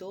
2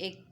1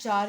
4